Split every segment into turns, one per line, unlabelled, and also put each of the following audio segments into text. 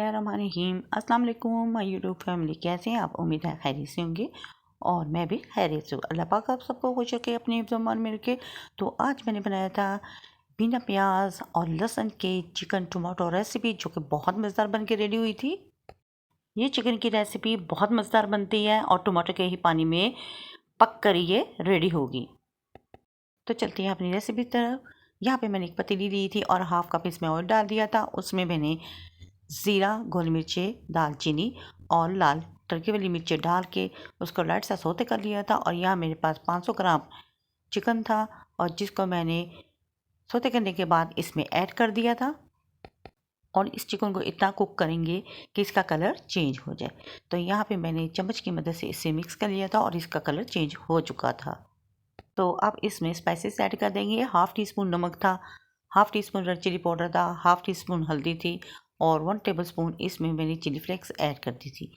बिस्मिल्लाहिर्रहमानिर्रहीम। अस्सलाम वालेकुम माय यूट्यूब फैमिली, कैसे हैं आप? उम्मीद है खैरियत से होंगे और मैं भी खैरियत से हूँ। अल्लाह पाक आप सबको खुश रखे अपने ज़मान में रखे। तो आज मैंने बनाया था बिना प्याज और लहसुन के चिकन टमाटो रेसिपी, जो कि बहुत मज़ेदार बन के रेडी हुई थी। ये चिकन की रेसिपी बहुत मज़ेदार बनती है और टमाटो के ही पानी में पक कर ये रेडी होगी। तो चलते हैं अपनी रेसिपी की तरफ। यहाँ पे मैंने एक पतीली ली थी और हाफ कप इसमें ऑयल डाल दिया था। उसमें मैंने ज़ीरा, गोल मिर्चें, दालचीनी और लाल तड़के वाली मिर्चें डाल के उसको लाइट सा सौते कर लिया था। और यहाँ मेरे पास 500 ग्राम चिकन था और जिसको मैंने सौते करने के बाद इसमें ऐड कर दिया था। और इस चिकन को इतना कुक करेंगे कि इसका कलर चेंज हो जाए। तो यहाँ पे मैंने चम्मच की मदद से इसे मिक्स कर लिया था और इसका कलर चेंज हो चुका था। तो अब इसमें स्पाइसेस ऐड कर देंगे। हाफ़ टी स्पून नमक था, half teaspoon red chilli powder था, हाफ़ टी स्पून हल्दी थी और 1 टेबलस्पून इसमें मैंने चिली फ्लेक्स ऐड कर दी थी।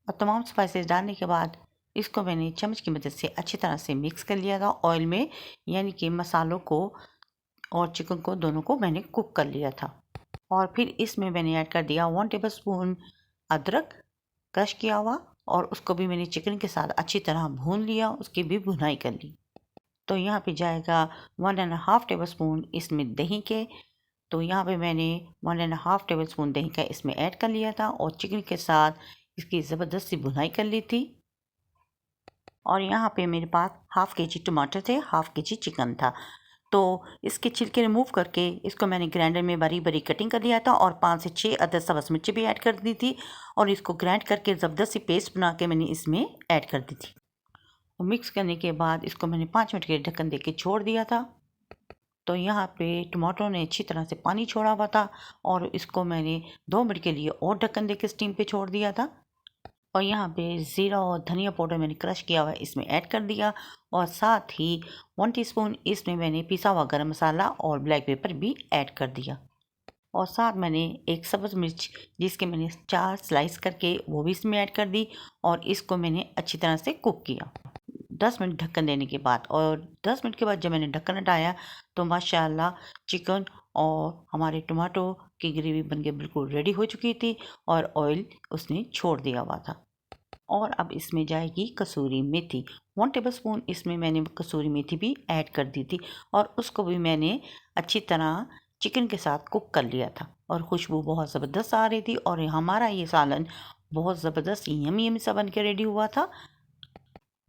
और तमाम स्पाइसेस डालने के बाद इसको मैंने चम्मच की मदद से अच्छी तरह से मिक्स कर लिया था ऑयल में, यानी कि मसालों को और चिकन को दोनों को मैंने कुक कर लिया था। और फिर इसमें मैंने ऐड कर दिया 1 टेबलस्पून अदरक क्रश किया हुआ और उसको भी मैंने चिकन के साथ अच्छी तरह भून लिया, उसकी भी भुनाई कर ली। तो यहाँ पे जाएगा 1.5 टेबलस्पून इसमें दही के। तो यहाँ पे मैंने 1.5 टेबलस्पून दही का इसमें ऐड कर लिया था और चिकन के साथ इसकी ज़बरदस्त सी भुनाई कर ली थी। और यहाँ पे मेरे पास हाफ़ के जी टमाटर थे, हाफ़ के जी चिकन था। तो इसके छिलके रिमूव करके इसको मैंने ग्राइंडर में बारीक बारीक कटिंग कर लिया था और 5 से 6 अदद सब्ज़ मिर्ची भी ऐड कर दी थी और इसको ग्राइंड करके ज़बरदस्त सी पेस्ट बना के मैंने इसमें ऐड कर दी थी। और मिक्स करने के बाद इसको मैंने 5 मिनट के ढक्कन दे के छोड़ दिया था। तो यहाँ पे टमाटरों ने अच्छी तरह से पानी छोड़ा हुआ था और इसको मैंने 2 मिनट के लिए और ढक्कन दे के स्टीम पे छोड़ दिया था। और यहाँ पे ज़ीरा और धनिया पाउडर मैंने क्रश किया हुआ इसमें ऐड कर दिया और साथ ही 1 टीस्पून इसमें मैंने पिसा हुआ गरम मसाला और ब्लैक पेपर भी ऐड कर दिया। और साथ मैंने एक सब्ज़ मिर्च जिसके मैंने 4 स्लाइस करके वो भी इसमें ऐड कर दी और इसको मैंने अच्छी तरह से कुक किया 10 मिनट ढक्कन देने के बाद। और 10 मिनट के बाद जब मैंने ढक्कन हटाया तो माशाल्लाह चिकन और हमारे टमाटो की ग्रेवी बनके बिल्कुल रेडी हो चुकी थी और ऑयल उसने छोड़ दिया हुआ था। और अब इसमें जाएगी कसूरी मेथी। 1 टेबलस्पून इसमें मैंने कसूरी मेथी भी ऐड कर दी थी और उसको भी मैंने अच्छी तरह चिकन के साथ कुक कर लिया था और खुशबू बहुत ज़बरदस्त आ रही थी और हमारा ये सालन बहुत ज़बरदस्त यमी यमी सा बन के रेडी हुआ था।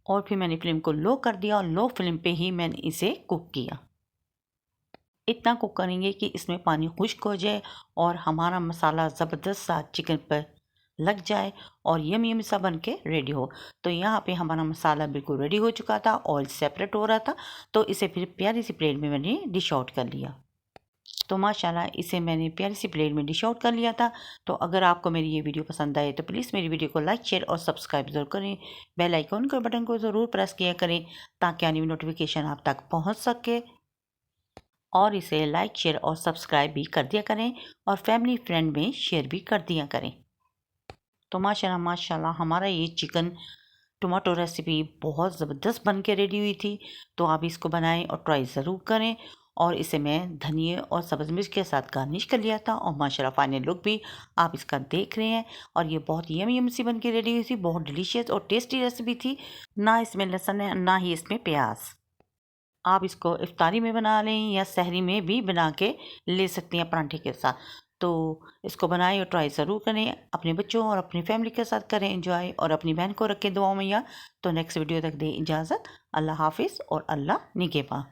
और फिर मैंने फ्लेम को लो कर दिया और लो फ्लेम पे ही मैंने इसे कुक किया। इतना कुक करेंगे कि इसमें पानी खुश्क हो जाए और हमारा मसाला ज़बरदस्त सा चिकन पर लग जाए और यम यम सा बन के रेडी हो। तो यहाँ पे हमारा मसाला बिल्कुल रेडी हो चुका था, ऑयल सेपरेट हो रहा था। तो इसे फिर प्यारी सी प्लेट में मैंने डिश आउट कर लिया। तो माशाल्लाह इसे मैंने प्यारी सी प्लेट में डिश आउट कर लिया था। तो अगर आपको मेरी ये वीडियो पसंद आए तो प्लीज़ मेरी वीडियो को लाइक शेयर और सब्सक्राइब ज़रूर करें। बेल आइकन के बटन को ज़रूर प्रेस किया करें ताकि आने वाली नोटिफिकेशन आप तक पहुँच सके। और इसे लाइक शेयर और सब्सक्राइब भी कर दिया करें और फैमिली फ्रेंड में शेयर भी कर दिया करें। तो माशाल्लाह माशाल्लाह हमारा ये चिकन टमाटो रेसिपी बहुत ज़बरदस्त बन के रेडी हुई थी। तो आप इसको बनाएं और ट्राई ज़रूर करें। और इसे मैं धनिए और सब्ज़ मिर्च के साथ गार्निश कर लिया था और माशाल्लाह फाइनल लुक भी आप इसका देख रहे हैं। और ये बहुत यमी यमी सी बन के रेडी हुई थी, बहुत डिलीशियस और टेस्टी रेसिपी थी। ना इसमें लहसुन है ना ही इसमें प्याज। आप इसको इफ्तारी में बना लें या सहरी में भी बना के ले सकती हैं परांठे के साथ। तो इसको बनाएं और ट्राई ज़रूर करें। अपने बच्चों और अपनी फैमिली के साथ करें एंजॉय और अपनी बहन को रखें दुआओं में। या तो नेक्स्ट वीडियो तक दें इजाज़त। अल्लाह हाफिज़ और अल्लाह निगहबान।